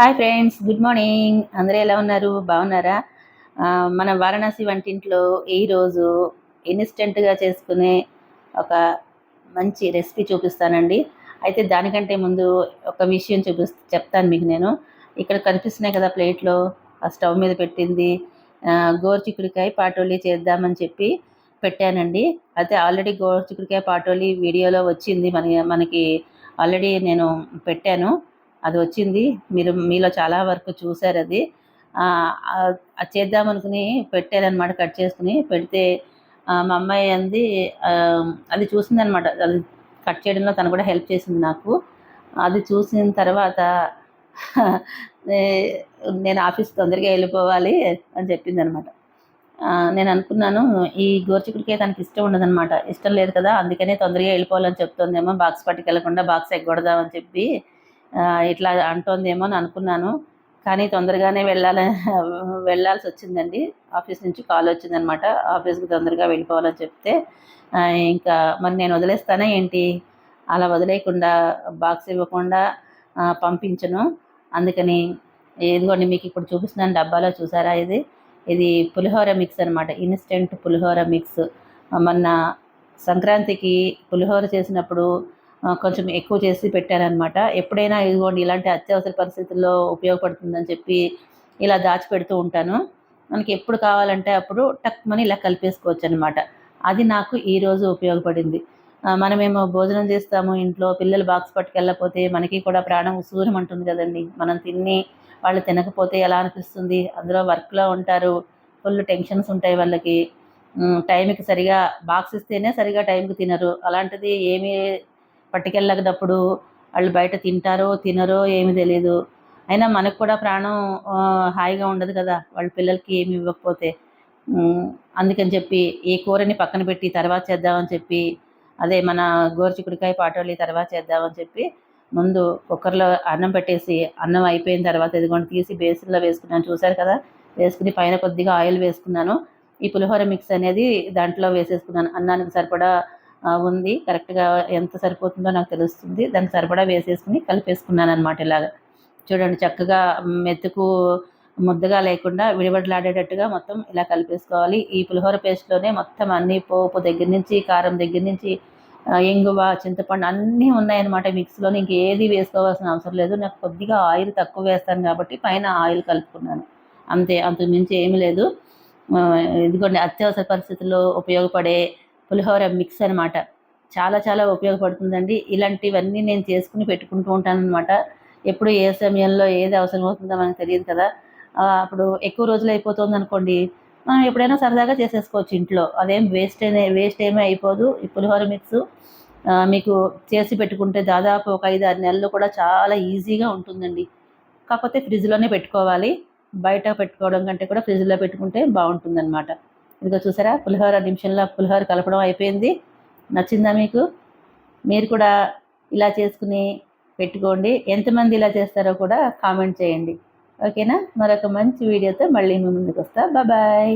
Hi friends, good morning. అందరూ ఎలా ఉన్నారు? బాగున్నారా? మన వారణాసి వంటింట్లో ఈరోజు ఇన్స్టెంట్గా చేసుకునే ఒక మంచి రెసిపీ చూపిస్తానండి. అయితే దానికంటే ముందు ఒక విషయం చెప్తాను మీకు. నేను ఇక్కడ కనిపిస్తున్నాయి కదా ప్లేట్లో, ఆ స్టవ్ మీద పెట్టింది గోరుచిక్కుడుకాయ పాటోలి చేద్దామని చెప్పి పెట్టానండి. అయితే ఆల్రెడీ గోరుచిక్కుడుకాయ పాటోలి వీడియోలో వచ్చింది, మనకి ఆల్రెడీ నేను పెట్టాను. అది వచ్చింది, మీలో చాలా వరకు చూశారు. అది అది చేద్దామనుకుని పెట్టారనమాట. కట్ చేసుకుని పెడితే మా అమ్మాయి అంది, అది చూసిందనమాట. అది కట్ చేయడంలో తను కూడా హెల్ప్ చేసింది నాకు. అది చూసిన తర్వాత నేను ఆఫీస్ తొందరగా వెళ్ళిపోవాలి అని చెప్పిందనమాట. నేను అనుకున్నాను, ఈ గోరుచిక్కుడుకాయ తనకి ఇష్టం ఉండదనమాట. ఇష్టం లేదు కదా, అందుకనే తొందరగా వెళ్ళిపోవాలని చెప్తోందేమో, బాక్స్ పట్టుకెళ్ళకుండా బాక్స్ ఎగ్గొడదామని చెప్పి ఇట్లా అంటోందేమో అని అనుకున్నాను. కానీ తొందరగానే వెళ్ళాల్సి వచ్చిందండి. ఆఫీస్ నుంచి కాల్ వచ్చిందనమాట, ఆఫీస్కి తొందరగా వెళ్ళిపోవాలని చెప్తే ఇంకా మరి నేను వదిలేస్తానా ఏంటి? అలా వదిలేయకుండా, బాక్స్ ఇవ్వకుండా పంపించను. అందుకని ఇదిగోండి, మీకు ఇప్పుడు చూపిస్తున్నాను డబ్బాలో. చూసారా? ఇది పులిహోర మిక్స్ అనమాట, ఇన్స్టెంట్ పులిహోర మిక్స్. మొన్న సంక్రాంతికి పులిహోర చేసినప్పుడు కొంచెం ఎక్కువ చేసి పెట్టారనమాట. ఎప్పుడైనా ఇదిగోండి ఇలాంటి అత్యవసర పరిస్థితుల్లో ఉపయోగపడుతుందని చెప్పి ఇలా దాచిపెడుతూ ఉంటాను. మనకి ఎప్పుడు కావాలంటే అప్పుడు టక్మని ఇలా కలిపేసుకోవచ్చు అనమాట. అది నాకు ఈరోజు ఉపయోగపడింది. మనమేమో భోజనం చేస్తాము ఇంట్లో, పిల్లలు బాక్స్ పట్టుకెళ్ళకపోతే మనకి కూడా ప్రాణం ఉసూరం అంటుంది కదండి. మనం తిని వాళ్ళు తినకపోతే ఎలా అనిపిస్తుంది? అందులో వర్క్లో ఉంటారు, ఫుల్ టెన్షన్స్ ఉంటాయి వాళ్ళకి. టైంకి సరిగా బాక్స్ ఇస్తేనే సరిగా టైంకి తినరు. అలాంటిది ఏమీ పట్టుకెళ్ళకపోయినప్పుడు వాళ్ళు బయట తింటారో తినరో ఏమీ తెలియదు. అయినా మనకు కూడా ప్రాణం హాయిగా ఉండదు కదా, వాళ్ళ పిల్లలకి ఏమి ఇవ్వకపోతే. అందుకని చెప్పి ఈ కూరని పక్కన పెట్టి తర్వాత చేద్దామని చెప్పి, అదే మన గోరుచిక్కుడుకాయ పాటోలి తర్వాత చేద్దామని చెప్పి ముందు కుక్కర్లో అన్నం పెట్టేసి, అన్నం అయిపోయిన తర్వాత ఇదిగోండి తీసి బేసిన్లో వేసుకున్నాను. చూశారు కదా, వేసుకుని పైన కొద్దిగా ఆయిల్ వేసుకున్నాను. ఈ పులిహోర మిక్స్ అనేది దాంట్లో వేసేసుకున్నాను. అన్నానికి సరిపడా ఉంది, కరెక్ట్గా ఎంత సరిపోతుందో నాకు తెలుస్తుంది. దానికి సరిపడా వేసేసుకుని కలిపేసుకున్నాను అనమాట. ఇలాగ చూడండి, చక్కగా మెతుకు ముద్దగా లేకుండా విడివడలాడేటట్టుగా మొత్తం ఇలా కలిపేసుకోవాలి. ఈ పులిహోర పేస్ట్లోనే మొత్తం అన్ని, పోపు దగ్గర నుంచి, కారం దగ్గర నుంచి, ఇంగువ, చింతపండు అన్నీ ఉన్నాయన్నమాట మిక్స్లోని. ఇంకేది వేసుకోవాల్సిన అవసరం లేదు. నాకు కొద్దిగా ఆయిల్ తక్కువ వేస్తాను కాబట్టి పైన ఆయిల్ కలుపుకున్నాను, అంతే. అంతకు మించి ఏమీ లేదు. ఇదిగోండి అత్యవసర పరిస్థితుల్లో ఉపయోగపడే పులిహోర మిక్స్ అనమాట. చాలా చాలా ఉపయోగపడుతుందండి. ఇలాంటివన్నీ నేను చేసుకుని పెట్టుకుంటూ ఉంటానన్నమాట. ఎప్పుడు ఏ సమయంలో ఏది అవసరం అవుతుందో మనకు తెలియదు కదా. అప్పుడు ఎక్కువ రోజులు అయిపోతుంది అనుకోండి, మనం ఎప్పుడైనా సరదాగా చేసేసుకోవచ్చు ఇంట్లో. అదేం వేస్ట్ ఏమీ అయిపోదు. ఈ పులిహోర మిక్స్ మీకు చేసి పెట్టుకుంటే దాదాపు ఒక 5-6 నెలలు కూడా చాలా ఈజీగా ఉంటుందండి. కాకపోతే ఫ్రిడ్జ్లోనే పెట్టుకోవాలి. బయట పెట్టుకోవడం కంటే కూడా ఫ్రిడ్జ్లో పెట్టుకుంటే బాగుంటుందన్నమాట. ఇదిగో చూసారా, పులిహోర నిమిషంలో పులిహోర కలపడం అయిపోయింది. నచ్చిందా మీకు? మీరు కూడా ఇలా చేసుకుని పెట్టుకోండి. ఎంతమంది ఇలా చేస్తారో కూడా కామెంట్ చేయండి. ఓకేనా? మరొక మంచి వీడియోతో మళ్ళీ మీ ముందుకు వస్తా. బాయ్.